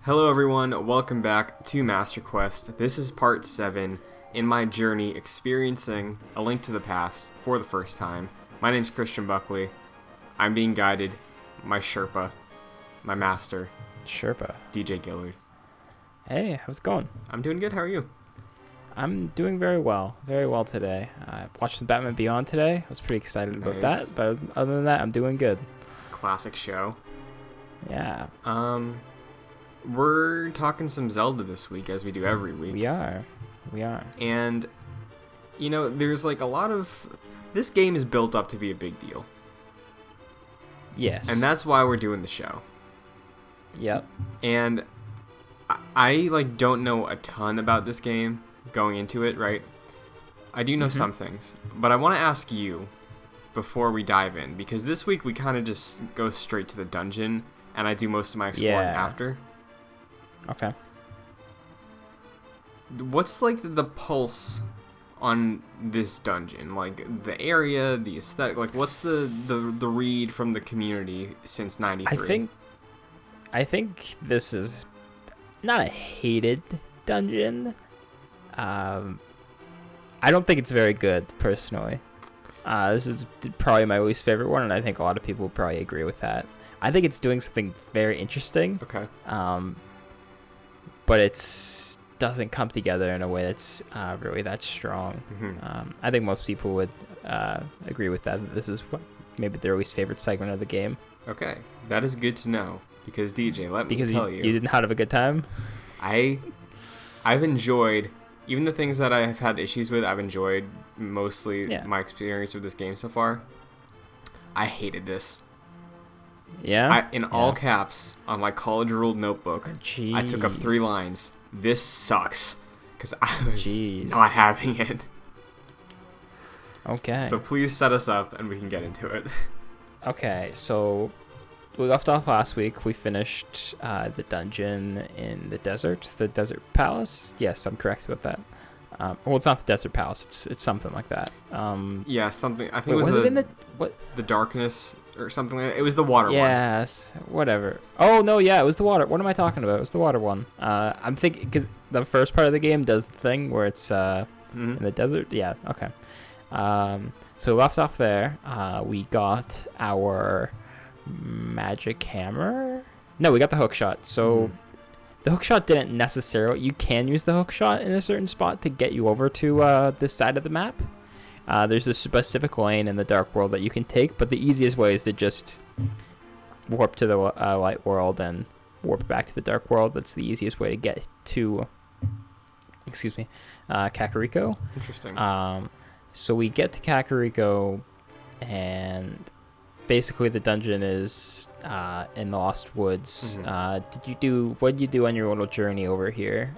Hello everyone, welcome back to Master Quest. This is part 7 in my journey experiencing A Link to the Past for the first time. My name's Christian Buckley. I'm being guided, my Sherpa, my master, Sherpa. DJ Gillard. Hey, how's it going? I'm doing good, how are you? I'm doing very well today. I watched the Batman Beyond today. I was pretty excited about that, but other than that, I'm doing good. Classic show. Yeah. We're talking some Zelda this week, as we do every week. We are. And, you know, there's like a lot of... This game is built up to be a big deal. Yes. And that's why we're doing the show. Yep. And I like don't know a ton about this game going into it, right? I do know some things, but I want to ask you before we dive in, because this week we kind of just go straight to the dungeon, and I do most of my exploring after. Okay. What's like the pulse on this dungeon? Like the area, the aesthetic, like what's the read from the community since 93? I think this is not a hated dungeon. I don't think it's very good, personally. This is probably my least favorite one, and I think a lot of people would probably agree with that. I think it's doing something very interesting. Okay. But it doesn't come together in a way that's really that strong. I think most people would agree with that. This is maybe their least favorite segment of the game. Okay, that is good to know, because DJ, let me tell you. You didn't have a good time? I've enjoyed, even the things that I've had issues with, I've enjoyed mostly my experience with this game so far. I hated this. Yeah? In all caps, on my college-ruled notebook, Jeez. I took up 3 lines. This sucks. Because I was not having it. Okay. So please set us up and we can get into it. Okay, so we left off last week. We finished the dungeon in the desert palace. Yes, I'm correct about that. Well, it's not the desert palace. It's something like that. Yeah, something. I think it was it in the darkness or something like that. It was the water one. Yes, whatever. Oh no, yeah, it was the water. What am I talking about? It was the water one. I'm thinking because the first part of the game does the thing where it's in the desert. Yeah. Okay. So we left off there. We got our magic hammer. No, we got the hook shot. So the hook shot didn't necessarily. You can use the hook shot in a certain spot to get you over to this side of the map. There's a specific lane in the Dark World that you can take, but the easiest way is to just warp to the Light World and warp back to the Dark World. That's the easiest way to get to, Kakariko. Interesting. So we get to Kakariko, and basically the dungeon is in the Lost Woods. What did you do on your little journey over here?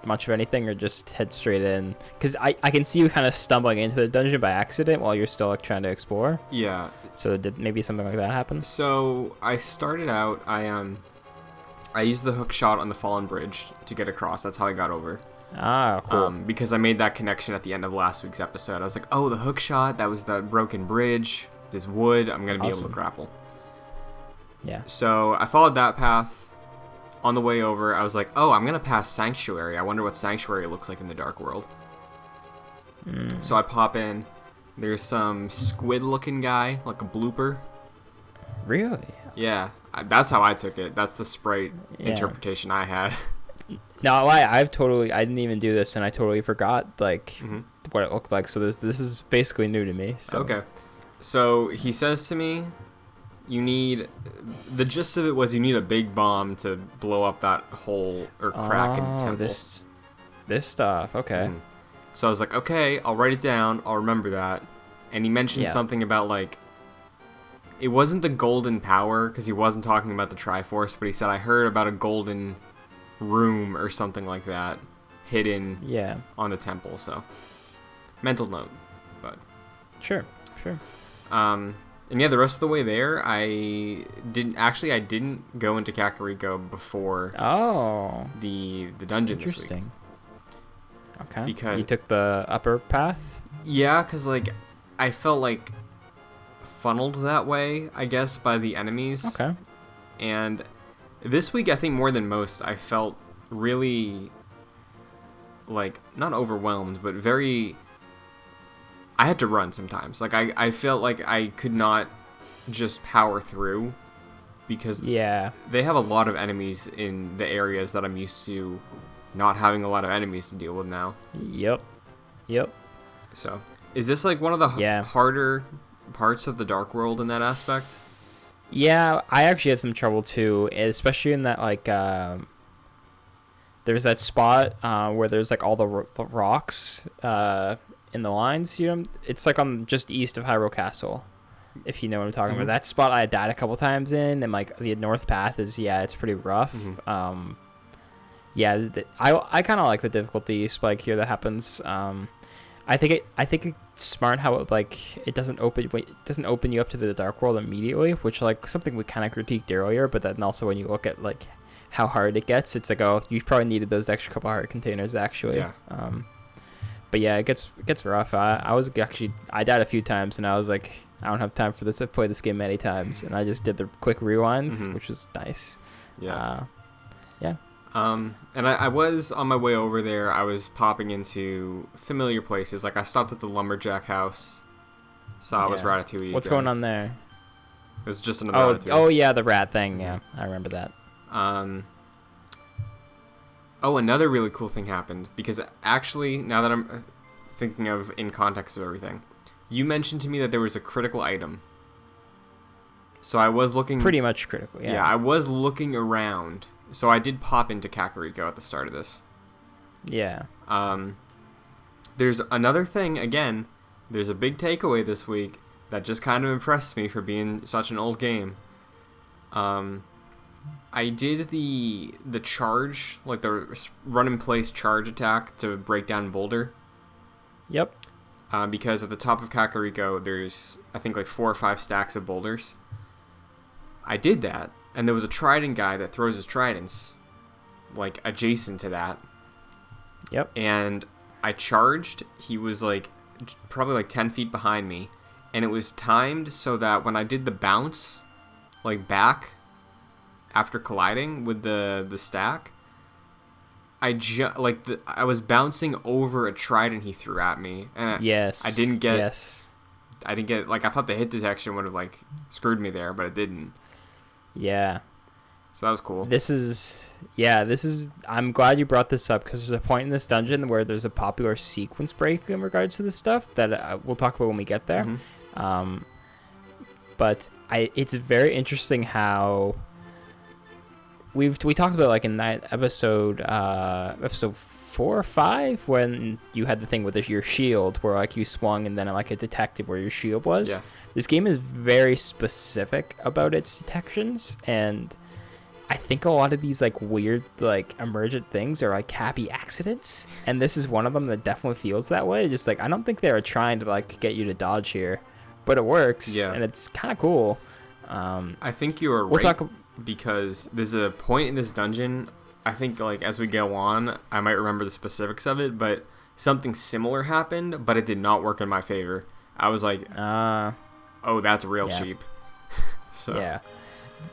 Much of anything, or just head straight in? Because I can see you kind of stumbling into the dungeon by accident while you're still like trying to explore. Yeah. So did maybe something like that happen? So I started out. I used the hook shot on the fallen bridge to get across. That's how I got over. Ah, cool. Because I made that connection at the end of last week's episode. I was like, oh, the hook shot. That was that broken bridge. This wood. I'm gonna be able to grapple. Yeah. So I followed that path. On the way over, I was like, oh, I'm going to pass Sanctuary. I wonder what Sanctuary looks like in the Dark World. So I pop in. There's some squid-looking guy, like a blooper. Really? Yeah. That's how I took it. That's the sprite interpretation I had. No, I didn't even do this, and I totally forgot, like, what it looked like. So this is basically new to me. So. Okay. So he says to me, the gist of it was you need a big bomb to blow up that hole or crack in the temple. This stuff, okay. So I was like, okay, I'll write it down, I'll remember that. And he mentioned something about, like, it wasn't the golden power, because he wasn't talking about the Triforce, but he said, I heard about a golden room or something like that hidden on the temple, so mental note, but sure. And yeah, the rest of the way there, I didn't go into Kakariko before the dungeon this week. Interesting. Okay. Because you took the upper path? Yeah, because like I felt like funneled that way, I guess, by the enemies. Okay. And This week, I think more than most, I felt really, like, not overwhelmed, but very... I had to run sometimes. Like, I felt like I could not just power through, because they have a lot of enemies in the areas that I'm used to not having a lot of enemies to deal with now. Yep. So, is this, like, one of the harder parts of the Dark World in that aspect? Yeah, I actually had some trouble too, especially in that, like, there's that spot where there's, like, all the rocks in the lines. You know, it's like on just east of Hyrule Castle, if you know what I'm talking about. That spot I died a couple times in, and, like, the North Path is, it's pretty rough. I kind of like the difficulty spike here that happens. I think it's smart how it doesn't open you up to the Dark World immediately, which, like, something we kind of critiqued earlier. But then also when you look at, like, how hard it gets, it's like, oh, you probably needed those extra couple heart containers actually. Yeah. But yeah, it gets rough. I died a few times, and I was like, I don't have time for this. I've played this game many times, and I just did the quick rewinds, which was nice. Yeah. And I was on my way over there. I was popping into familiar places. Like, I stopped at the lumberjack house. Saw it was Ratatouille. What's going on there? It was just another Ratatouille. Oh yeah, the rat thing. Yeah, I remember that. Another really cool thing happened, because actually, now that I'm thinking of in context of everything, you mentioned to me that there was a critical item. So I was looking... Pretty much critical, yeah. Yeah, I was looking around. So I did pop into Kakariko at the start of this. Yeah. There's another thing, again, there's a big takeaway this week that just kind of impressed me for being such an old game. I did the charge, like the run-in-place charge attack to break down Boulder. Yep. Because at the top of Kakariko, there's, I think, like 4 or 5 stacks of boulders. I did that, and there was a trident guy that throws his tridents, like, adjacent to that. Yep. And I charged. He was, like, probably, like, 10 feet behind me. And it was timed so that when I did the bounce, like, back after colliding with the stack, I was bouncing over a trident he threw at me. And I didn't get, like, I thought the hit detection would have, like, screwed me there, but it didn't. Yeah. So that was cool. I'm glad you brought this up, because there's a point in this dungeon where there's a popular sequence break in regards to this stuff that we'll talk about when we get there. But it's very interesting how we talked about, like, in that episode 4 or 5, when you had the thing with your shield where, like, you swung and then, like, it detected where your shield was. Yeah. This game is very specific about its detections, and I think a lot of these, like, weird, like, emergent things are, like, happy accidents, and this is one of them that definitely feels that way. Just, like, I don't think they were trying to, like, get you to dodge here, but it works, and it's kind of cool. I think you are right, because there's a point in this dungeon, I think, like, as we go on, I might remember the specifics of it, but something similar happened, but it did not work in my favor. I was like, oh, that's real cheap. So. Yeah.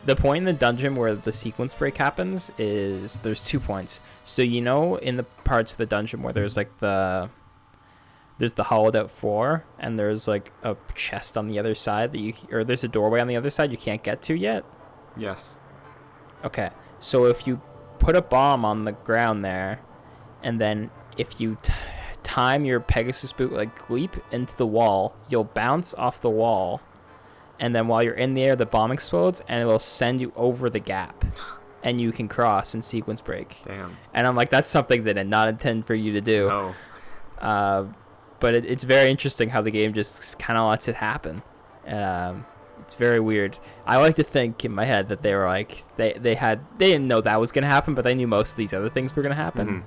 The point in the dungeon where the sequence break happens is there's 2 points. So, you know, in the parts of the dungeon where there's, like, there's the hollowed out floor, and there's, like, a chest on the other side or there's a doorway on the other side you can't get to yet? Yes. Okay. So if you put a bomb on the ground there, and then if you time your Pegasus boot, like, leap into the wall, you'll bounce off the wall, and then while you're in the air, the bomb explodes, and it'll send you over the gap, and you can cross and sequence break. Damn. And I'm like, that's something that I did not intend for you to do. No. But it's very interesting how the game just kind of lets it happen. It's very weird. I like to think in my head that they were like, they didn't know that was going to happen, but they knew most of these other things were going to happen.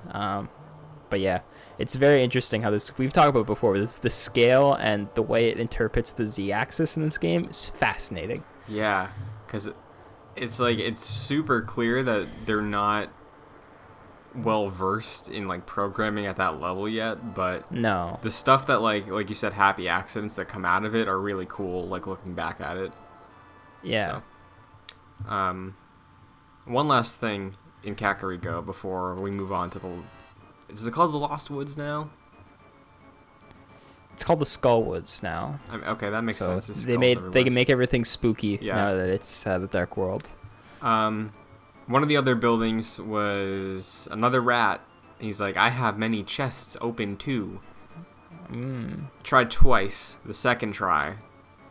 But yeah, it's very interesting how we've talked about before, the scale and the way it interprets the Z-axis in this game is fascinating. Yeah, because it's like, it's super clear that they're not well versed in, like, programming at that level yet, but no, the stuff that, like you said, happy accidents that come out of it are really cool, like, looking back at it. Yeah. So, One last thing in Kakariko before we move on to the... Is it called the Lost Woods now? It's called the Skullwoods now. Okay, that makes sense. They can make everything spooky Yeah. now that it's the Dark World. One of the other buildings was another rat. He's like, I have many chests open too. Tried twice. The second try,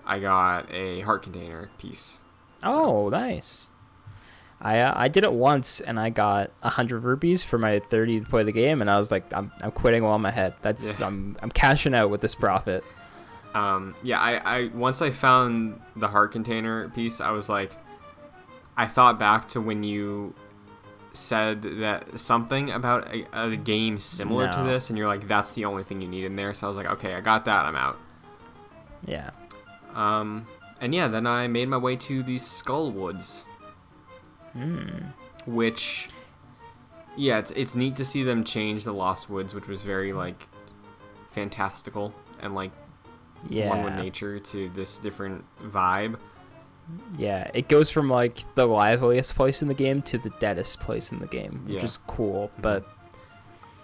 I got a heart container piece. Oh, nice. I did it once and I got 100 rupees for my 30 to play the game, and I was like, I'm quitting while I'm ahead. I'm cashing out with this profit. I once I found the heart container piece, I was like, I thought back to when you said that something about a game similar to this, and you're like, that's the only thing you need in there. So I was like, okay, I got that, I'm out. Yeah. And yeah, then I made my way to these Skullwoods. Which, yeah, it's neat to see them change the Lost Woods, which was very like fantastical and like one with nature, to this different vibe. Yeah, it goes from like the liveliest place in the game to the deadest place in the game, which is cool. But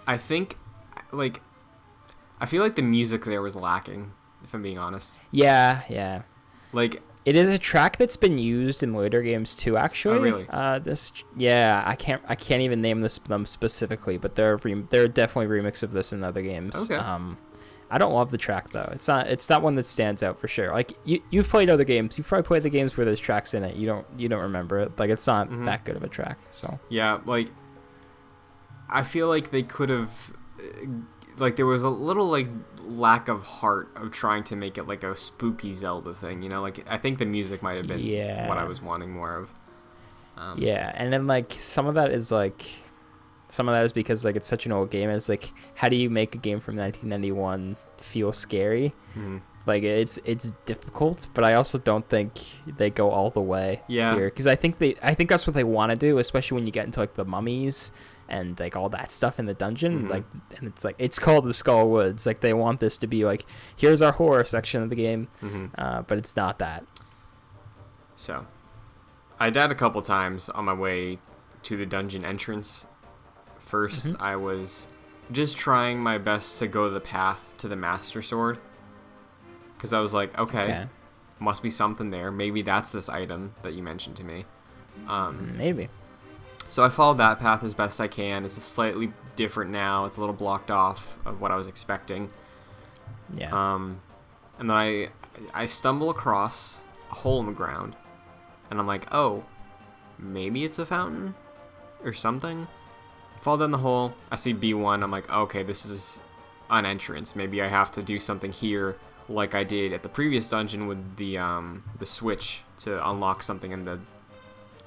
I think, like, I feel like the music there was lacking, if I'm being honest. Yeah. Like, it is a track that's been used in later games too, actually. Oh, really? I can't even name them specifically, but they're definitely remix of this in other games. Okay. I don't love the track though. It's not one that stands out for sure. Like you've played other games. You've probably played the games where there's tracks in it. You don't remember it. Like, it's not that good of a track. So yeah, like, I feel like they could have, like, there was a little like lack of heart of trying to make it like a spooky Zelda thing, you know? Like, I think the music might have been what I was wanting more of. And then like some of that is because like it's such an old game. It's like, how do you make a game from 1991 feel scary? Like, it's difficult, but I also don't think they go all the way here, because I think that's what they want to do, especially when you get into like the mummies and like all that stuff in the dungeon. Like, and it's like, it's called the Skullwoods. Like, they want this to be like, here's our horror section of the game, but it's not that. So, I died a couple times on my way to the dungeon entrance. First, I was just trying my best to go the path to the Master Sword, because I was like, okay, must be something there. Maybe that's this item that you mentioned to me. Maybe. So I followed that path as best I can. It's slightly different now. It's a little blocked off of what I was expecting. Yeah. And then I stumble across a hole in the ground, and I'm like, oh, maybe it's a fountain or something. Fall down the hole. I see B1. I'm like, okay, this is an entrance. Maybe I have to do something here, like I did at the previous dungeon with the switch to unlock something in the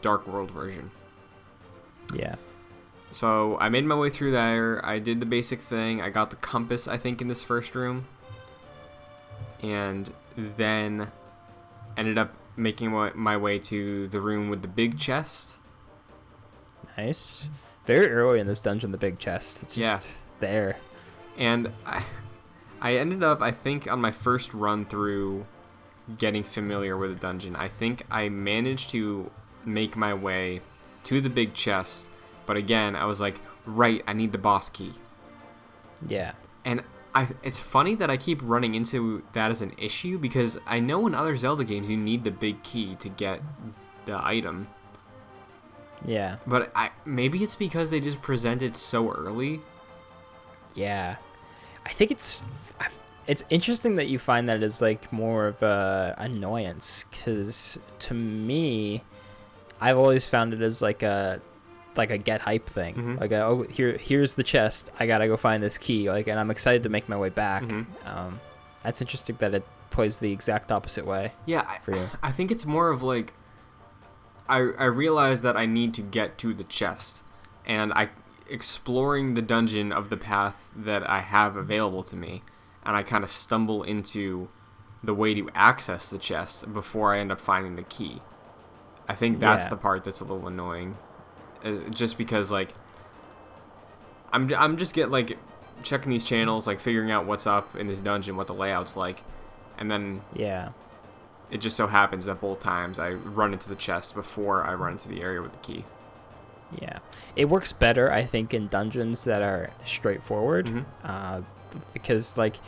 Dark World version. Yeah. So I made my way through there. I did the basic thing. I got the compass, I think, in this first room, and then ended up making my way to the room with the big chest. Nice. Very early in this dungeon, the big chest. It's just there. And I ended up, I think, on my first run through getting familiar with the dungeon, I think I managed to make my way to the big chest. But again, I was like, right, I need the boss key. Yeah. And it's funny that I keep running into that as an issue, because I know in other Zelda games you need the big key to get the item. Yeah. But maybe it's because they just present it so early. Yeah. I think it's interesting that you find that as like more of a annoyance, because to me, I've always found it as like a get hype thing. Like, oh, here's the chest, I gotta go find this key, like, and I'm excited to make my way back. That's interesting that it plays the exact opposite way. Yeah, for you. I think it's more of like, I realize that I need to get to the chest, and exploring the dungeon of the path that I have available to me, and I kind of stumble into the way to access the chest before I end up finding the key. I think that's the part that's a little annoying, just because like I'm just checking these channels, like figuring out what's up in this dungeon, what the layout's like, and then it just so happens that both times I run into the chest before I run into the area with the key. Yeah, it works better, I think, in dungeons that are straightforward. Because like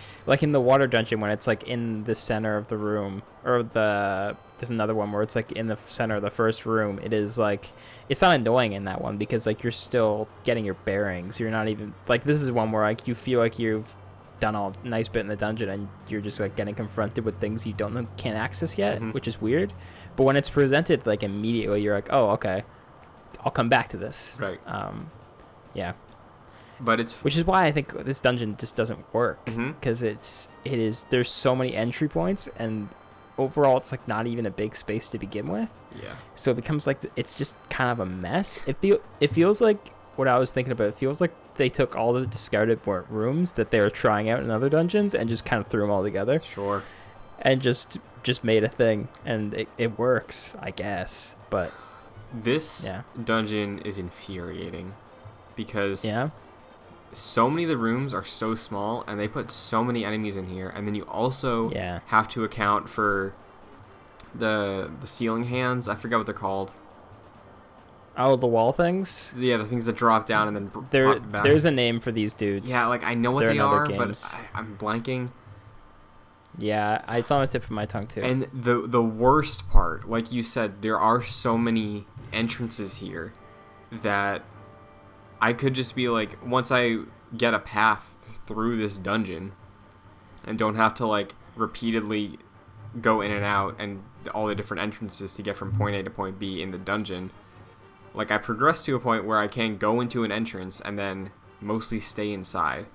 in the water dungeon, when it's like in the center of the room, or there's another one where it's like in the center of the first room, it is like, it's not annoying in that one because like you're still getting your bearings. You're not even like, this is one where like you feel like you've done a nice bit in the dungeon and you're just like getting confronted with things you can't access yet, which is weird. But when it's presented like immediately, you're like, oh, okay, I'll come back to this. Right. Yeah. But which is why I think this dungeon just doesn't work, because there's so many entry points, and overall it's like not even a big space to begin with. Yeah. So it becomes like it's just kind of a mess. It feels like what I was thinking about. It feels like they took all the discarded rooms that they were trying out in other dungeons and just kind of threw them all together. Sure. And just made a thing, and it works, I guess. But this dungeon is infuriating because yeah. So many of the rooms are so small, and they put so many enemies in here, and then you also have to account for the ceiling hands. I forget what they're called. Oh, the wall things? Yeah, the things that drop down and then pop back. There's a name for these dudes. Yeah, like I know what they are, but I'm blanking. Yeah, it's on the tip of my tongue too. And the worst part, like you said, there are so many entrances here that I could just be like, once I get a path through this dungeon and don't have to like repeatedly go in and out and all the different entrances to get from point A to point B in the dungeon, like I progress to a point where I can go into an entrance and then mostly stay inside.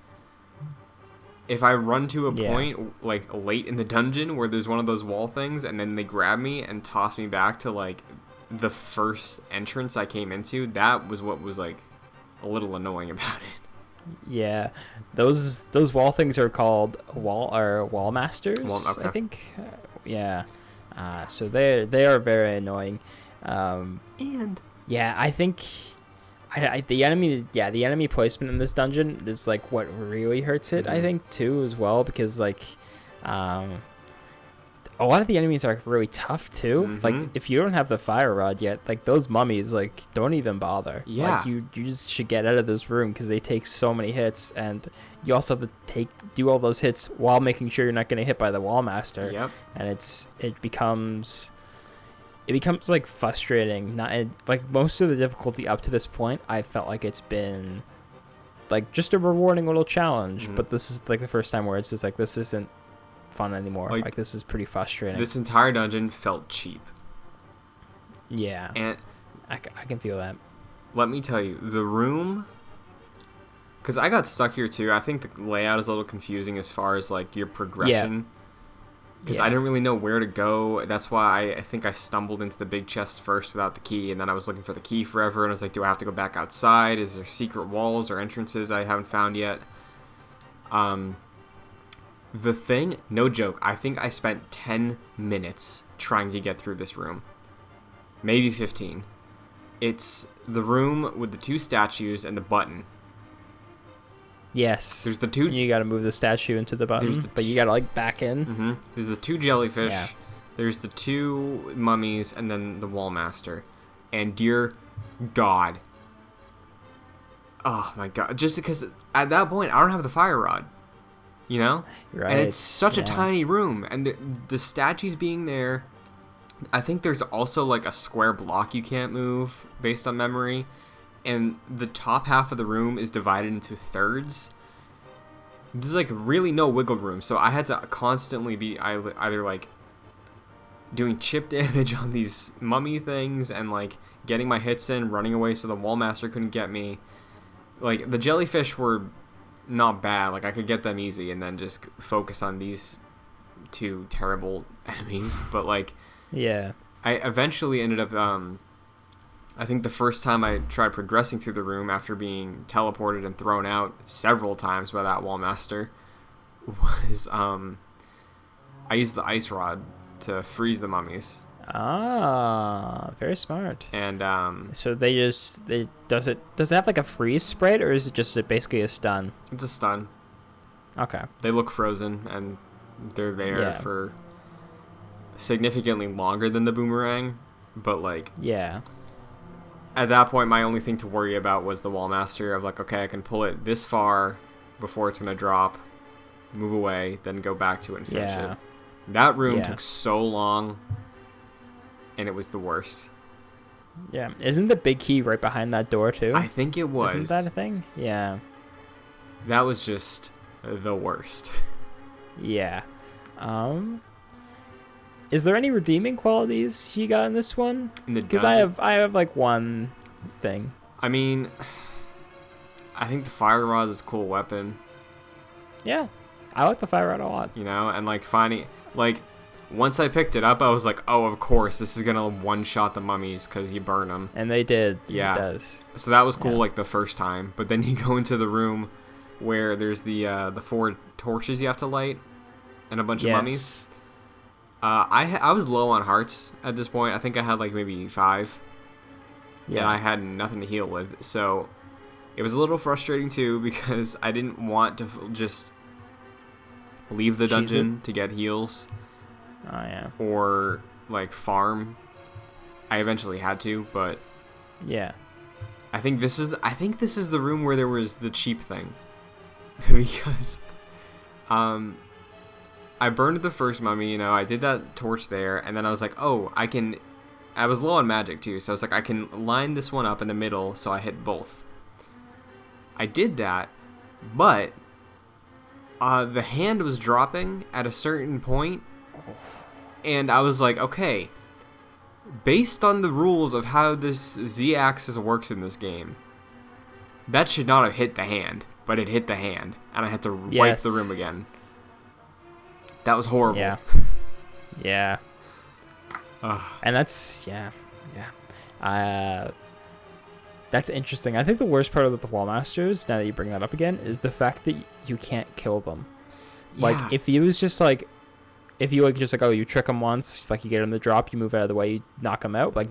If I run to a point like late in the dungeon where there's one of those wall things and then they grab me and toss me back to like the first entrance I came into, that was what was like a little annoying about it. Yeah, those wall things are called wall masters. Okay. I think. Yeah. So they are very annoying. And yeah, I think the enemy placement in this dungeon is like what really hurts it. I think too as well, because like a lot of the enemies are really tough too. Like if you don't have the fire rod yet, like those mummies, like don't even bother. Yeah. Like you just should get out of this room because they take so many hits, and you also have to do all those hits while making sure you're not getting hit by the wall master. Yep. And it becomes like frustrating. Like most of the difficulty up to this point, I felt like it's been like just a rewarding little challenge. But this is like the first time where it's just like, this isn't fun anymore. Like this is pretty frustrating. This entire dungeon felt cheap. Yeah. And I can feel that. Let me tell you, the room, because I got stuck here too. I think the layout is a little confusing as far as like your progression. Because I didn't really know where to go. That's why I think I stumbled into the big chest first without the key, and then I was looking for the key forever, and I was like, do I have to go back outside? Is there secret walls or entrances I haven't found yet? The thing, no joke, I think I spent 10 minutes trying to get through this room. Maybe 15. It's the room with the two statues and the button. Yes. There's the two. You gotta move the statue into the button, but you gotta like back in. There's the two jellyfish. Yeah. There's the two mummies, and then the wall master. And dear God, oh my God! Just because at that point I don't have the fire rod, you know. Right. And it's such a tiny room, and the statues being there. I think there's also like a square block you can't move based on memory. And the top half of the room is divided into thirds. There's like really no wiggle room, so I had to constantly be either like doing chip damage on these mummy things and like getting my hits in, running away so the wall master couldn't get me. Like the jellyfish were not bad, like I could get them easy and then just focus on these two terrible enemies. But like, yeah, I eventually ended up I think the first time I tried progressing through the room after being teleported and thrown out several times by that wall master was I used the ice rod to freeze the mummies. Ah, very smart. And so does it have like a freeze sprite, or is it just basically a stun? It's a stun. Okay. They look frozen and they're there for significantly longer than the boomerang, but like at that point, my only thing to worry about was the wall master of like, okay, I can pull it this far before it's gonna drop, move away, then go back to it and finish it. That room took so long, and it was the worst. Yeah, isn't the big key right behind that door too? I think it was. Isn't that a thing? Yeah. That was just the worst. Yeah. Is there any redeeming qualities you got in this one? Because I have like one thing. I mean, I think the fire rod is a cool weapon. Yeah, I like the fire rod a lot. You know, and like finding like once I picked it up, I was like, oh, of course, this is gonna one-shot the mummies because you burn them. And they did. Yeah. It does. So that was cool, like the first time. But then you go into the room where there's the 4 torches you have to light and a bunch of mummies. I was low on hearts at this point. I think I had like maybe 5. Yeah. And I had nothing to heal with. So it was a little frustrating too because I didn't want to just leave the dungeon to get heals. Oh yeah. Or like farm. I eventually had to, but yeah. I think this is the room where there was the cheap thing. Because I burned the first mummy, you know, I did that torch there, and then I was like, oh, I was low on magic too, so I was like, I can line this one up in the middle, so I hit both. I did that, but the hand was dropping at a certain point, and I was like, okay, based on the rules of how this Z-axis works in this game, that should not have hit the hand, but it hit the hand, and I had to wipe the room again. That was horrible. Yeah. Yeah. And that's that's interesting. I think the worst part of the wall masters, now that you bring that up again, is the fact that you can't kill them. Like if you was just like, if you like just like, oh, you trick them once, like you get them to drop, you move out of the way, you knock them out, like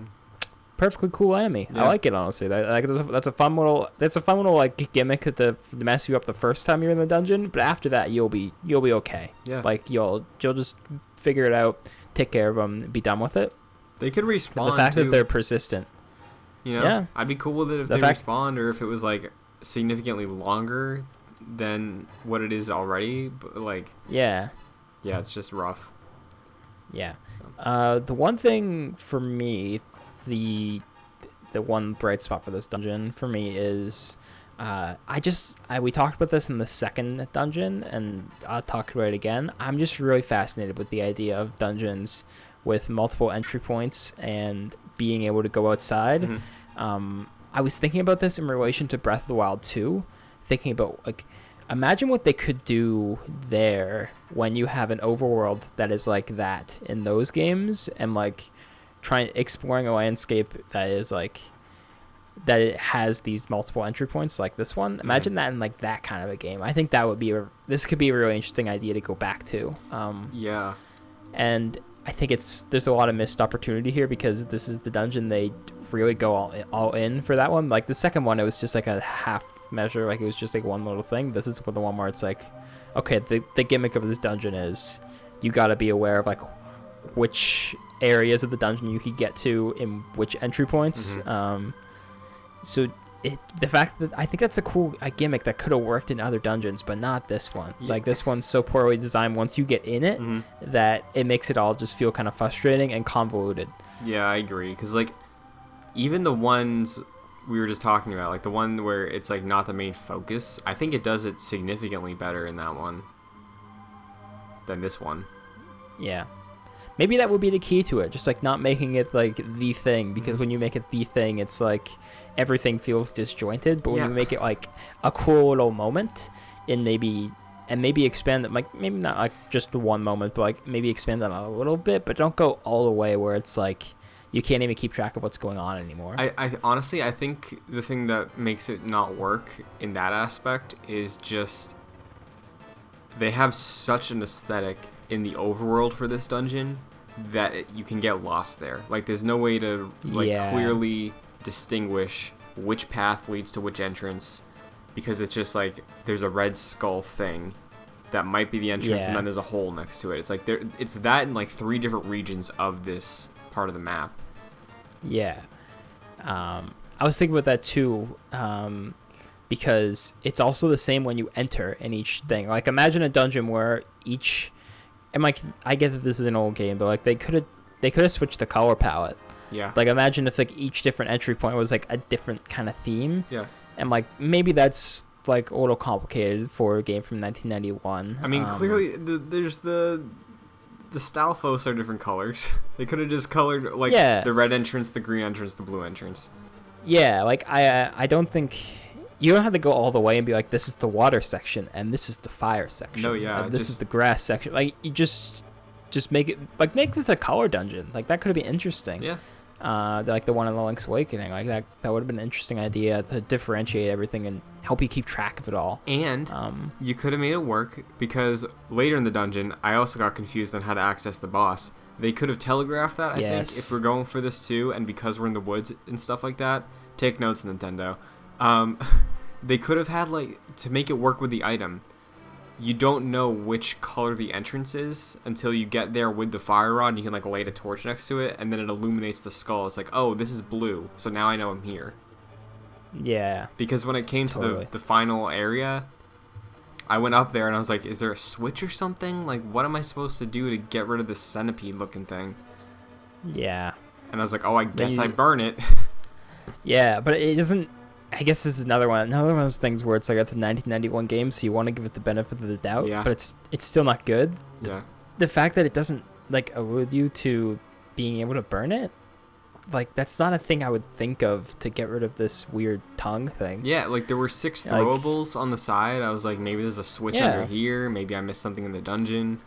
perfectly cool enemy. I like it, honestly. That's a fun little like gimmick to mess you up the first time you're in the dungeon, but after that you'll be okay. Yeah. Like you'll just figure it out, take care of them, be done with it. They could respawn. The fact that they're persistent. You know, I'd be cool with it if they respawned, or if it was like significantly longer than what it is already. But like, yeah, it's just rough. Yeah. So. The one thing for me, the one bright spot for this dungeon for me is, we talked about this in the second dungeon, and I'll talk about it again. I'm just really fascinated with the idea of dungeons with multiple entry points and being able to go outside. Mm-hmm. I was thinking about this in relation to Breath of the Wild 2, thinking about like, imagine what they could do there when you have an overworld that is like that in those games, and like exploring a landscape that is like that it has these multiple entry points like this one. Imagine that in like that kind of a game. I think that would be this could be a really interesting idea to go back to. And I think there's a lot of missed opportunity here because this is the dungeon they really go all in for that one. Like the second one, it was just like a half measure, like it was just like one little thing. This is the one where it's like, okay, the gimmick of this dungeon is you got to be aware of like which areas of the dungeon you could get to in which entry points. So the fact that I think that's a cool gimmick that could have worked in other dungeons, but not this one. Like this one's so poorly designed once you get in it that it makes it all just feel kind of frustrating and convoluted. Yeah, I agree. Because like even the ones we were just talking about, like the one where it's like not the main focus, I think it does it significantly better in that one than this one. Yeah. Maybe that would be the key to it, just like not making it like the thing, because when you make it the thing, it's like everything feels disjointed, but when you make it like a cool little moment and maybe expand it, like maybe not like just one moment, but like maybe expand it a little bit, but don't go all the way where it's like you can't even keep track of what's going on anymore. I honestly, I think the thing that makes it not work in that aspect is just they have such an aesthetic in the overworld for this dungeon that you can get lost there. Like there's no way to clearly distinguish which path leads to which entrance, because it's just like there's a red skull thing that might be the entrance, and then there's a hole next to it. It's like it's that in like 3 different regions of this part of the map. Yeah. I was thinking about that too, because it's also the same when you enter in each thing. Like, imagine a dungeon where each, and like, I get that this is an old game, but like they could have switched the color palette. Yeah. Like, imagine if like each different entry point was like a different kind of theme. Yeah. And like maybe that's like a little complicated for a game from 1991. I mean, clearly there's the Stalfos are different colors. They could have just colored like the red entrance, the green entrance, the blue entrance. Yeah, like I don't think you don't have to go all the way and be like, this is the water section and this is the fire section. No, yeah, and this is the grass section. Like, you just make it, like, make this a color dungeon. Like, that could have been interesting. Yeah. Like the one in the Link's Awakening. Like, that would have been an interesting idea to differentiate everything and help you keep track of it all. And you could have made it work, because later in the dungeon, I also got confused on how to access the boss. They could have telegraphed that, I think, if we're going for this too, and because we're in the woods and stuff like that. Take notes, Nintendo. They could have had, like, to make it work with the item, you don't know which color the entrance is until you get there with the fire rod, and you can, like, light a torch next to it, and then it illuminates the skull. It's like, oh, this is blue, so now I know I'm here. Yeah. Because when it came to the final area, I went up there and I was like, is there a switch or something? Like, what am I supposed to do to get rid of this centipede-looking thing? Yeah. And I was like, oh, I guess I burn it. Yeah, but it doesn't... I guess this is another one of those things where it's like, it's a 1991 game, so you want to give it the benefit of the doubt, but it's still not good. Yeah. The fact that it doesn't, like, allude you to being able to burn it, like, that's not a thing I would think of to get rid of this weird tongue thing. Yeah, like, there were 6 throwables on the side. I was like, maybe there's a switch under here. Maybe I missed something in the dungeon.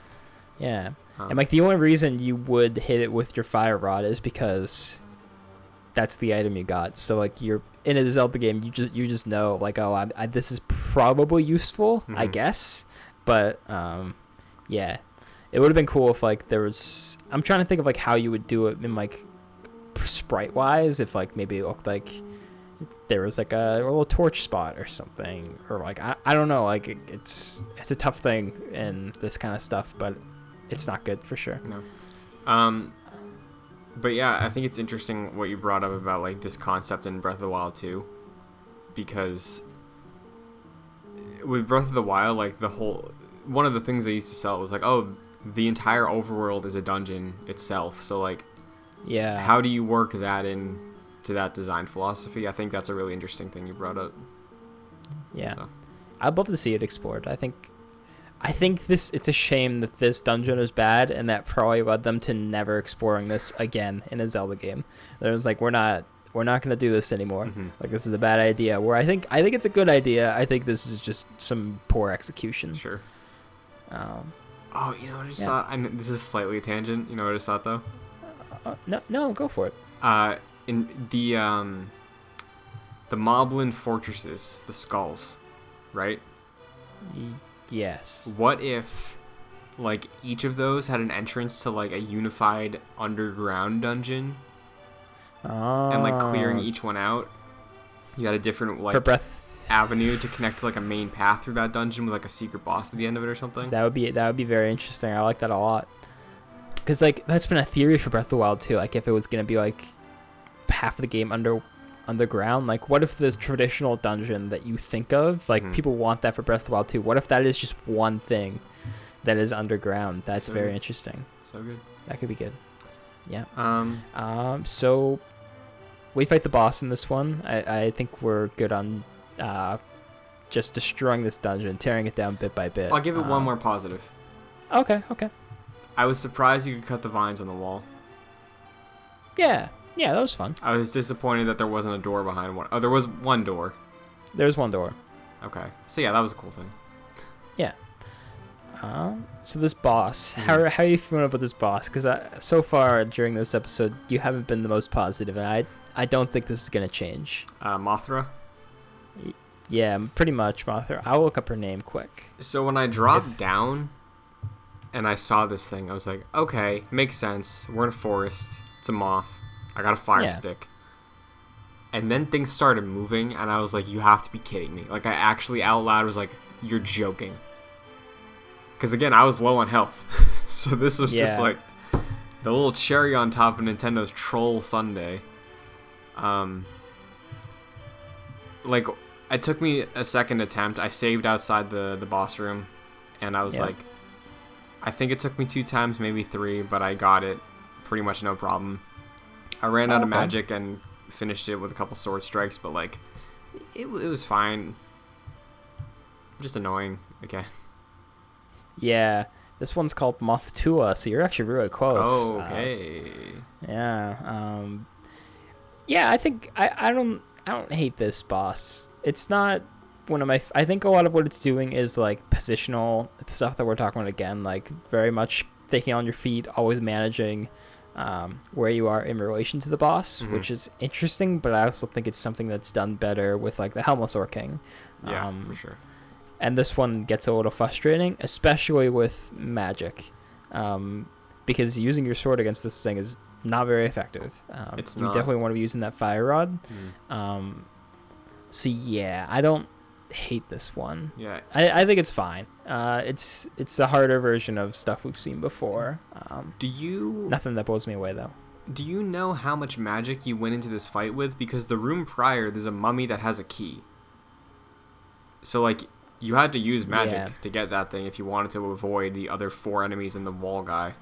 Yeah. And, like, the only reason you would hit it with your fire rod is because that's the item you got. So, like, you're in a Zelda game, you just know, like, oh, this is probably useful, I guess. But, yeah. It would have been cool if, like, there was... I'm trying to think of, like, how you would do it in, like, sprite-wise, if, like, maybe it looked like there was, like, a little torch spot or something. Or, like, I don't know. Like, it's a tough thing in this kind of stuff, but it's not good for sure. No. But yeah, I think it's interesting what you brought up about, like, this concept in Breath of the Wild 2, because with Breath of the Wild, like, one of the things they used to sell was like, oh, the entire overworld is a dungeon itself, so, like, yeah, how do you work that in to that design philosophy? I think that's a really interesting thing you brought up. Yeah, so. I'd love to see it explored. I think it's a shame that this dungeon is bad, and that probably led them to never exploring this again in a Zelda game. There's like, we're not gonna do this anymore. Like, this is a bad idea. Where I think it's a good idea. I think this is just some poor execution. Sure. Oh, you know what I just thought? This is slightly a tangent. You know what I just thought though? No, go for it. In the Moblin fortresses, the skulls, right? Yes. What if, like, each of those had an entrance to, like, a unified underground dungeon? And, like, clearing each one out, you had a different, like, avenue to connect to, like, a main path through that dungeon with, like, a secret boss at the end of it or something. That would be very interesting. I like that a lot. Because, like, that's been a theory for Breath of the Wild too. Like, if it was gonna be, like, half of the game underground, like, what if the traditional dungeon that you think of, like, people want that for Breath of the Wild 2, what if that is just one thing that is underground? That's so very interesting. So good. That could be good. Yeah. So we fight the boss in this one. I think we're good on just destroying this dungeon, tearing it down bit by bit. I'll give it one more positive. Okay. I was surprised you could cut the vines on the wall. Yeah, that was fun. I was disappointed that there wasn't a door behind one. Oh, there was one door. There's one door. Okay. So yeah, that was a cool thing. Yeah. So this boss, how are you feeling about this boss? Because so far during this episode, you haven't been the most positive, and I don't think this is gonna change. Mothra? Yeah, pretty much Mothra. I'll look up her name quick. So when I dropped down and I saw this thing, I was like, okay, makes sense. We're in a forest. It's a moth. I got a fire stick. And then things started moving, and I was like, you have to be kidding me. Like, I actually out loud was like, you're joking. Because, again, I was low on health. So this was just like the little cherry on top of Nintendo's Troll Sundae. like, it took me a second attempt. I saved outside the boss room, and I was like, I think it took me 2 times, maybe 3, but I got it pretty much no problem. I ran out of magic and finished it with a couple sword strikes, but like, it was fine. Just annoying again. Yeah, this one's called Moth Tua, so you're actually really close. Oh, okay. Yeah, I think I don't hate this boss. It's not one of my. I think a lot of what it's doing is like positional stuff that we're talking about again, like very much thinking on your feet, always managing where you are in relation to the boss, which is interesting. But I also think it's something that's done better with like the Helmosaur King. Yeah, for sure. And this one gets a little frustrating, especially with magic, because using your sword against this thing is not very effective. It's you not. definitely want to be using that fire rod. So yeah, I don't hate this one. Yeah, I think it's fine. It's a harder version of stuff we've seen before. Nothing that blows me away though. Do you know how much magic you went into this fight with? Because the room prior, there's a mummy that has a key. So like, you had to use magic to get that thing if you wanted to avoid the other 4 enemies and the wall guy.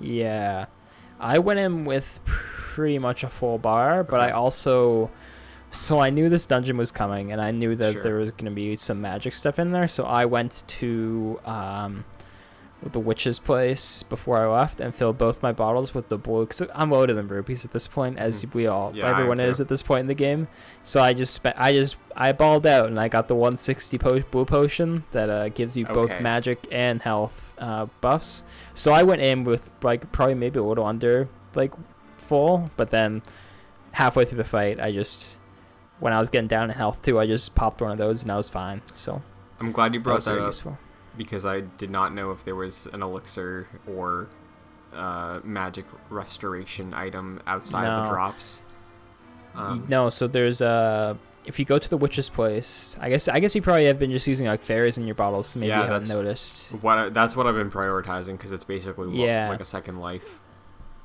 Yeah, I went in with pretty much a full bar, but I also... So I knew this dungeon was coming, and I knew that there was going to be some magic stuff in there, so I went to the witch's place before I left and filled both my bottles with the blue, because I'm loaded in rupees at this point, as everyone is at this point in the game. So I balled out, and I got the 160 blue potion that gives you both magic and health buffs. So I went in with like probably maybe a little under like full, but then halfway through the fight, when I was getting down in health too, I just popped one of those and I was fine. So I'm glad you brought that up, useful. Because I did not know if there was an elixir or magic restoration item outside of the drops. No, so there's if you go to the witch's place, I guess you probably have been just using like fairies in your bottles, so maybe you haven't noticed. That's what I've been prioritizing, because it's basically like a second life.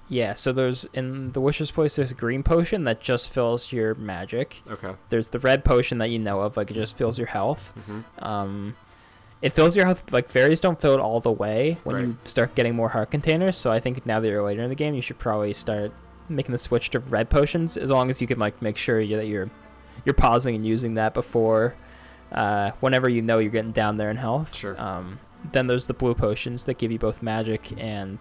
Yeah, so in the witch's place, there's a green potion that just fills your magic. Okay. There's the red potion that you know of, like it just fills your health. It fills your health, like fairies don't fill it all the way when you start getting more heart containers, so I think now that you're later in the game, you should probably start making the switch to red potions, as long as you can like make sure that you're pausing and using that before whenever you know you're getting down there in health. Sure. Then there's the blue potions that give you both magic and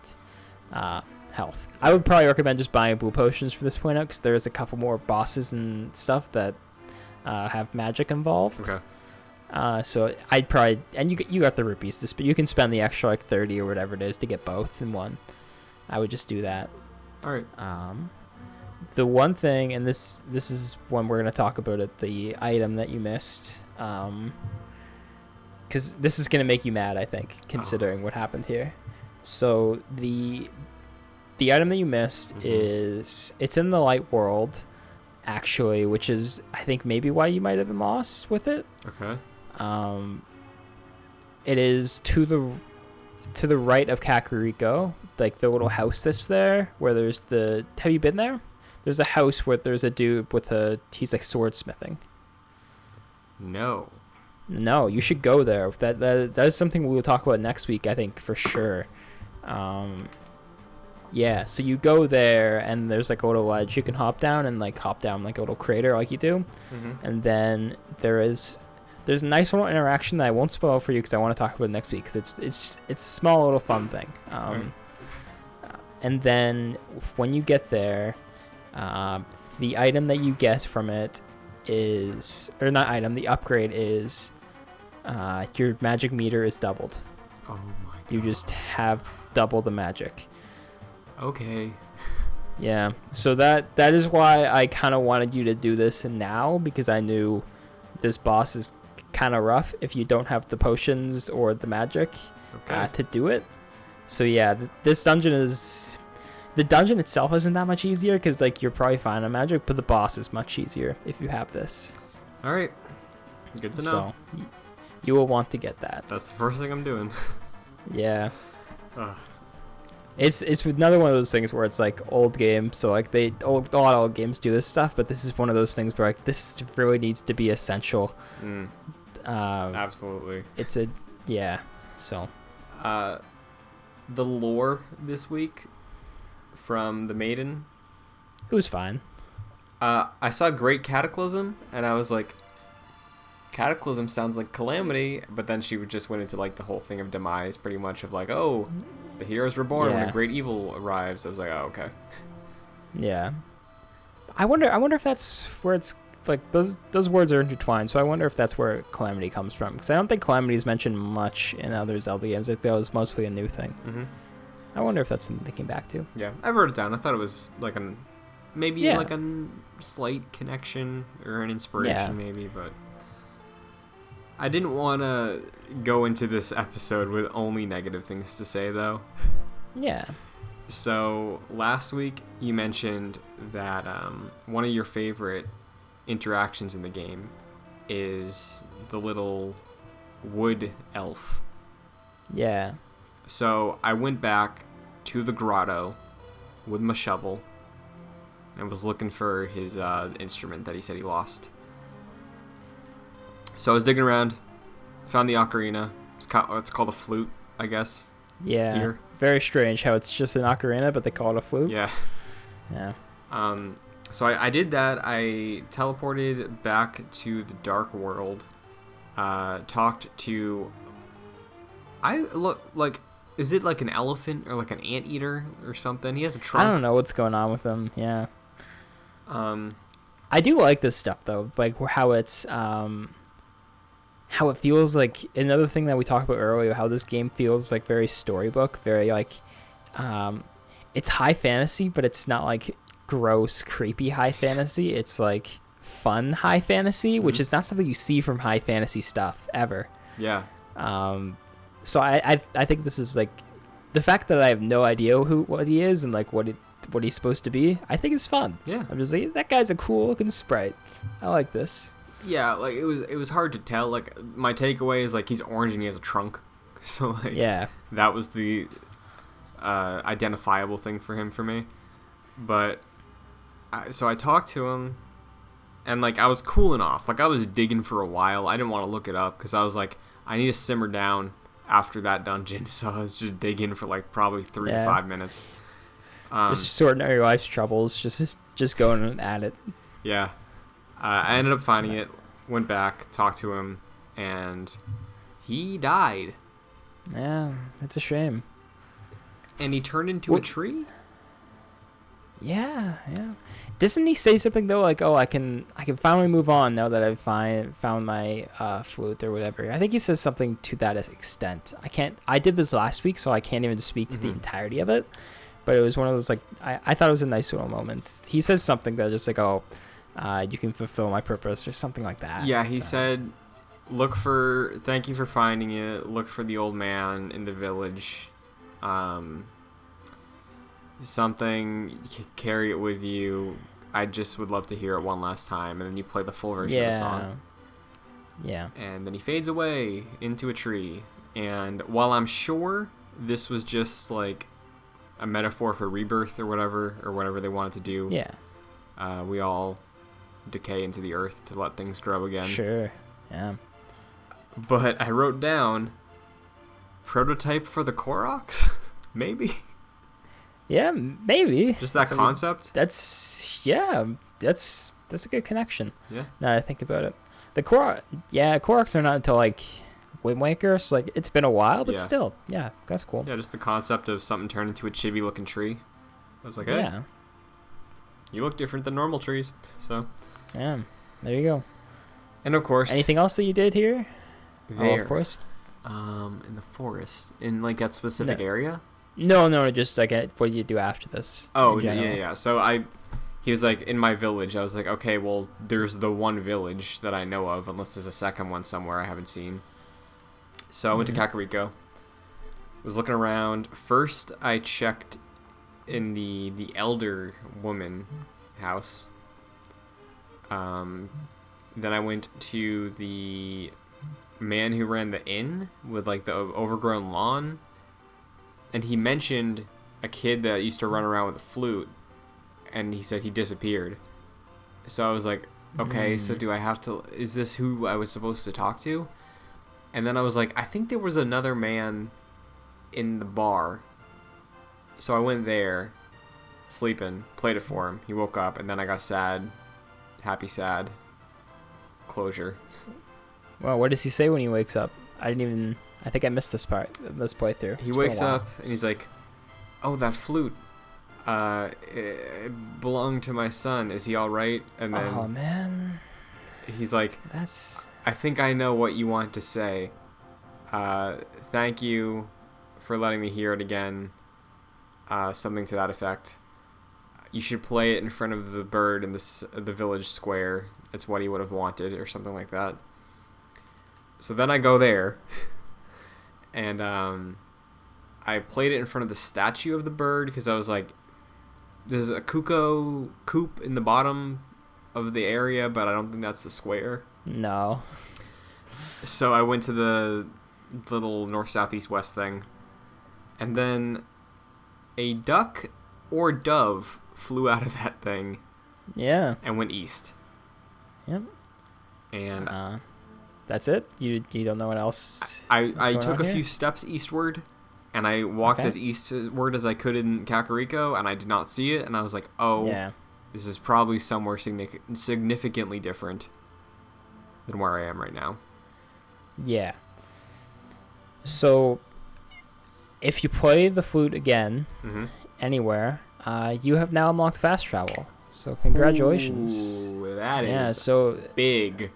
health. I would probably recommend just buying blue potions from this point out, because there's a couple more bosses and stuff that have magic involved. Okay. So I'd probably, and you got the rupees, but you can spend the extra like 30 or whatever it is to get both in one. I would just do that. All right. The one thing, and this is when we're gonna talk about it, the item that you missed, because this is gonna make you mad, I think, considering what happened here. So the item that you missed it's in the light world, actually, which is I think maybe why you might have been lost with it. Okay. It is to the right of Kakariko, like the little house that's there, where there's have you been there? There's a house where there's a dude he's like swordsmithing. No, you should go there. That is something we will talk about next week, I think, for sure. Yeah, so you go there, and there's like a little ledge you can hop down like a little crater like you do. And then there's a nice little interaction that I won't spoil for you, because I want to talk about it next week, because it's a small little fun thing. And then when you get there, the item that you get from it is, or not item, the upgrade is your magic meter is doubled. Oh my god. You just have double the magic. Okay. Yeah, so that is why I kind of wanted you to do this now, because I knew this boss is kind of rough if you don't have the potions or the magic to do it. So yeah, this dungeon is... The dungeon itself isn't that much easier, because like you're probably fine on magic, but the boss is much easier if you have this. All right. Good to know. So you will want to get that. That's the first thing I'm doing. Yeah. It's another one of those things where it's like old games, so like a lot of old games do this stuff, but this is one of those things where like this really needs to be essential. Absolutely. It's a yeah. So, the lore this week from the Maiden. It was fine. I saw Great Cataclysm, and I was like, Cataclysm sounds like Calamity, but then she just went into like the whole thing of demise, pretty much of like, oh, the heroes reborn when a great evil arrives. I was like, oh, okay. Yeah. I wonder if that's where it's like those words are intertwined. So I wonder if that's where Calamity comes from, because I don't think Calamity is mentioned much in other Zelda games. I think that was mostly a new thing. Mm-hmm. I wonder if that's something they came back to. Yeah, I wrote it down. I thought it was like maybe like a slight connection or an inspiration, maybe, but I didn't want to go into this episode with only negative things to say, though. Yeah. So last week you mentioned that one of your favorite interactions in the game is the little wood elf. Yeah. So I went back to the grotto with my shovel and was looking for his instrument that he said he lost. So I was digging around, found the ocarina. It's called a flute, I guess. Yeah. Here. Very strange how it's just an ocarina, but they call it a flute. Yeah. Yeah. So I did that. I teleported back to the Dark World. Talked to. Is it like an elephant or like an anteater or something? He has a trunk. I don't know what's going on with him. Yeah. I do like this stuff though, like how it's how it feels like another thing that we talked about earlier, how this game feels like very storybook, very like it's high fantasy, but it's not like gross, creepy high fantasy. It's like fun high fantasy, which is not something you see from high fantasy stuff ever. Yeah. So I think this is like the fact that I have no idea what he is and like what he's supposed to be, I think is fun. Yeah. I'm just like, that guy's a cool looking sprite. I like this. Yeah, like it was hard to tell. Like my takeaway is like he's orange and he has a trunk. So like that was the identifiable thing for him for me. But so I talked to him and like I was cooling off. Like I was digging for a while. I didn't want to look it up because I was like, I need to simmer down after that dungeon. So I was just digging for like probably 3 to 5 minutes. Just sorting out your life's troubles, just going at it. Yeah. I ended up finding it, went back, talked to him, and he died. Yeah, it's a shame. And he turned into a tree? Yeah. Doesn't he say something though, like, "Oh, I can finally move on now that I've found my flute or whatever"? I think he says something to that extent. I did this last week, so I can't even speak to the entirety of it. But it was one of those like I thought it was a nice little moment. He says something that just like, "Oh, you can fulfill my purpose," or something like that. Yeah, he said, "Thank you for finding it. Look for the old man in the village. Something, carry it with you. I just would love to hear it one last time." And then you play the full version of the song. Yeah. And then he fades away into a tree. And while I'm sure this was just like a metaphor for rebirth or whatever they wanted to do. Yeah. We all decay into the earth to let things grow again. Sure. Yeah. But I wrote down prototype for the Koroks? Maybe. Yeah, maybe. Just that concept? That's a good connection. Yeah. Now that I think about it. Koroks are not until like Wind Waker, so like it's been a while, but still, yeah, that's cool. Yeah, just the concept of something turned into a chibi looking tree. I was like, hey, you look different than normal trees. So yeah, there you go. And of course, anything else that you did here? There. Oh, of course. In the forest, in like that specific area. No, just like what do you do after this? Oh yeah. So he was like, in my village. I was like, okay, well, there's the one village that I know of, unless there's a second one somewhere I haven't seen. So I went to Kakariko. Was looking around. First, I checked in the elder woman house. Then I went to the man who ran the inn with like the overgrown lawn, and he mentioned a kid that used to run around with a flute, and he said he disappeared. So I was like, okay, so do I have to... Is this who I was supposed to talk to? And then I was like, I think there was another man in the bar. So I went there, sleeping, played it for him. He woke up, and then I got sad. Happy, sad. Closure. Well, what does he say when he wakes up? I think I missed this playthrough. He wakes up, and he's like, oh, that flute. It belonged to my son. Is he all right? And then, oh man, he's like, I think I know what you want to say. Thank you for letting me hear it again. Something to that effect. You should play it in front of the bird in the village square. It's what he would have wanted, or something like that. So then I go there, and I played it in front of the statue of the bird, because I was like, there's a cuckoo coop in the bottom of the area, but I don't think that's the square. No. So I went to the little north, south, east, west thing, and then a duck or dove flew out of that thing. Yeah. And went east. Yep. And that's it? You don't know what else? I took a few steps eastward, and I walked as eastward as I could in Kakariko, and I did not see it, and I was like, oh, yeah, this is probably somewhere significantly different than where I am right now. Yeah. So, if you play the flute again, anywhere, you have now unlocked fast travel. So congratulations. Ooh, that is big.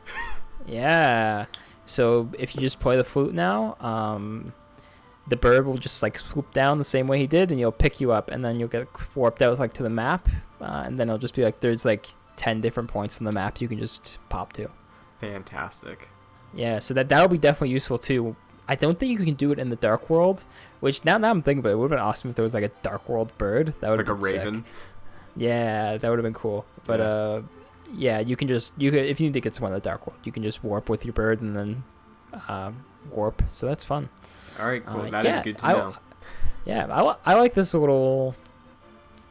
Yeah. So if you just play the flute now, the bird will just like swoop down the same way he did, and he'll pick you up, and then you'll get warped out like to the map, and then it'll just be like there's like 10 different points on the map you can just pop to. Fantastic. Yeah, so that'll be definitely useful too. I don't think you can do it in the Dark World, which now I'm thinking about it, would have been awesome if there was like a Dark World bird. That would have been like a raven. Sick. Yeah, that would have been cool. But yeah, you could if you need to get to one of the Dark World, you can just warp with your bird and then warp. So that's fun. All right, cool. That is good to know. Yeah, I like this little,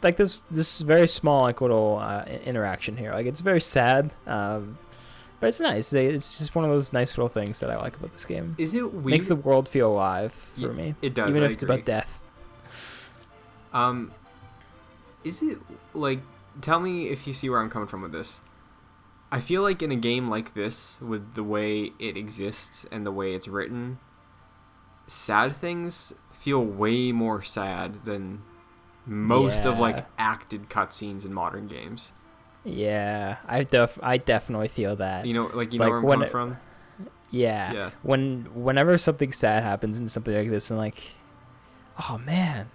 like this very small like little interaction here. Like it's very sad, but it's nice. It's just one of those nice little things that I like about this game. Is it weird? Makes the world feel alive for me. It does. Even if it's about death. Is it like? Tell me if you see where I'm coming from with this. I feel like in a game like this, with the way it exists and the way it's written, sad things feel way more sad than most of like acted cutscenes in modern games. Yeah, I definitely feel that. You know, like know where I'm coming from. Yeah. Whenever something sad happens in something like this, and like, oh man,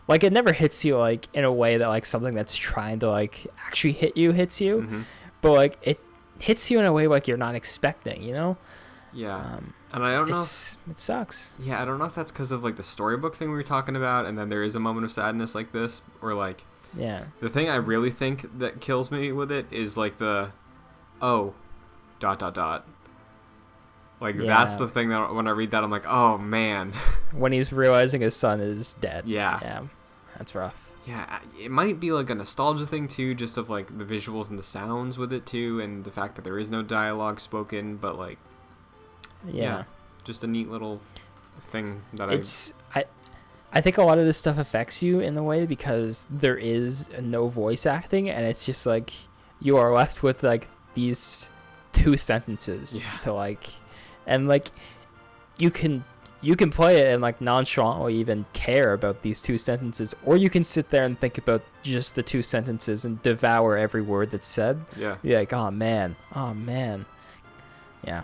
like it never hits you like in a way that like something that's trying to like actually hit you hits you, but like it hits you in a way like you're not expecting. You know. Yeah. And I don't know if it sucks. Yeah, I don't know if that's because of like the storybook thing we were talking about, and then there is a moment of sadness like this, or like. Yeah. The thing I really think that kills me with it is like the, oh, ... Like that's the thing that when I read that I'm like, oh man. When he's realizing his son is dead. Yeah. Yeah. That's rough. Yeah, it might be like a nostalgia thing too, just of like the visuals and the sounds with it too, and the fact that there is no dialogue spoken, but like. Yeah. Just a neat little thing that I think a lot of this stuff affects you in the way because there is no voice acting, and it's just like you are left with like these two sentences to like, and like you can play it and like nonchalantly even care about these two sentences, or you can sit there and think about just the two sentences and devour every word that's said. Yeah. You're like, oh man. Yeah.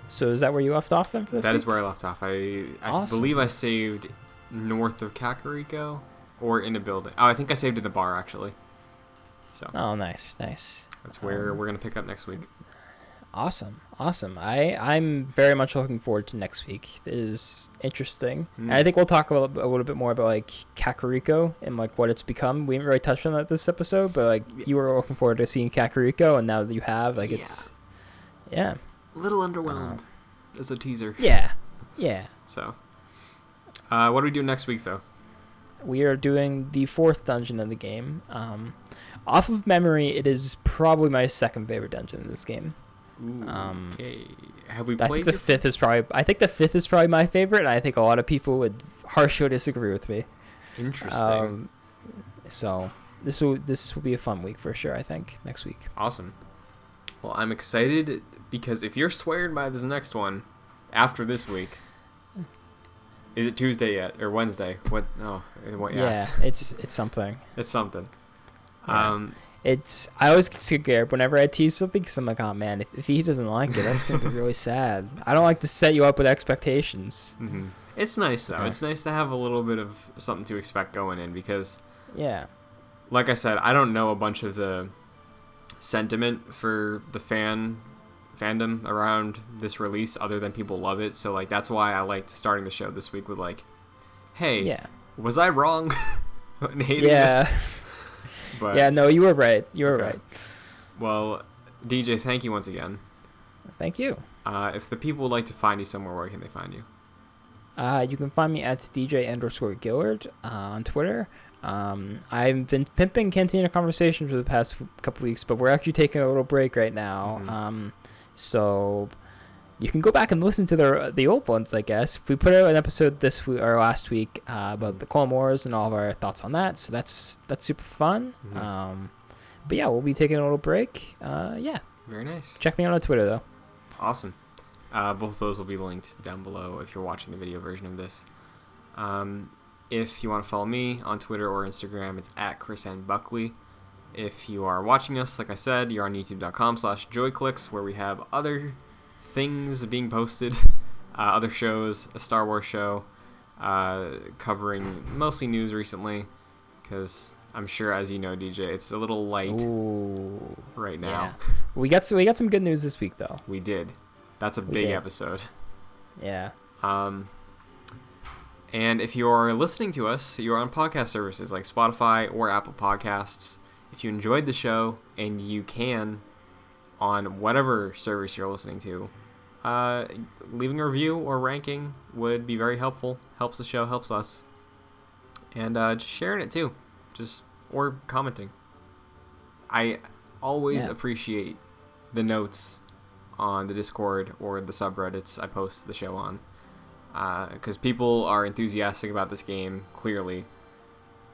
So is that where you left off then for this That week? is where I left off. I believe I saved north of Kakariko or in a building. Oh, I think I saved in the bar actually. So. Oh, nice. That's where we're going to pick up next week. Awesome. I'm very much looking forward to next week. It is interesting. And I think we'll talk a little bit more about like Kakariko and like what it's become. We didn't really touch on that this episode, but like you were looking forward to seeing Kakariko, and now that you have, like it's a little underwhelmed as a teaser. Yeah. So, what do we do next week though? we are doing the 4th dungeon of the game. Off of memory, it is probably my second favorite dungeon in this game. Ooh, okay. Have we I played think the 5th is probably. I think the 5th is probably my favorite, and I think a lot of people would harshly disagree with me. Interesting. So this will be a fun week for sure. I think next week. Awesome. Well, I'm excited because if you're swearing by this next one after this week, is it Tuesday yet or Wednesday? What? Oh, yeah. It's something. It's something. Yeah. I always get scared whenever I tease something because I'm like, oh man, if he doesn't like it, that's gonna be really sad. I don't like to set you up with expectations. Mm-hmm. It's nice though. Okay. It's nice to have a little bit of something to expect going in because, yeah, like I said, I don't know a bunch of the sentiment for the fandom around this release other than people love it. So like that's why I liked starting the show this week with like, hey, was I wrong in hating it? But, yeah, no, you were right. You were right. Well, DJ, thank you once again. Thank you. If the people would like to find you somewhere, where can they find you? You can find me at DJ_Gillard on Twitter. I've been pimping Cantina Conversations for the past couple weeks, but we're actually taking a little break right now. Mm-hmm. So you can go back and listen to the old ones, I guess. We put out an episode last week about the Clone Wars and all of our thoughts on that. So that's super fun. Mm-hmm. But yeah, we'll be taking a little break. Yeah. Very nice. Check me out on Twitter though. Awesome. Both of those will be linked down below if you're watching the video version of this. If you want to follow me on Twitter or Instagram, it's at ChrisNBuckley. If you are watching us, like I said, you're on youtube.com/joyclicks, where we have other things being posted, other shows, a Star Wars show, covering mostly news recently, because I'm sure, as you know, DJ, it's a little light right now. Yeah. We got some good news this week, though. We did. That's a big episode. Yeah. And if you are listening to us, you're on podcast services like Spotify or Apple Podcasts. If you enjoyed the show, and you can, on whatever service you're listening to, leaving a review or ranking would be very helpful. Helps the show, helps us. And just sharing it too. Or commenting. I always appreciate the notes on the Discord or the subreddits I post the show on. Because people are enthusiastic about this game, clearly.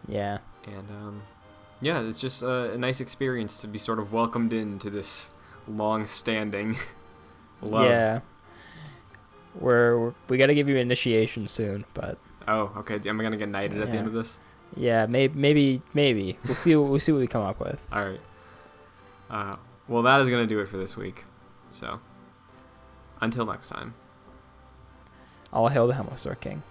Yeah. And, yeah, it's just a nice experience to be sort of welcomed into this long-standing love. Yeah. We got to give you initiation soon, but... Oh, okay. Am I going to get knighted at the end of this? Yeah, maybe. We'll see what we come up with. All right. Well, that is going to do it for this week. So, until next time. All hail the Helmstar King.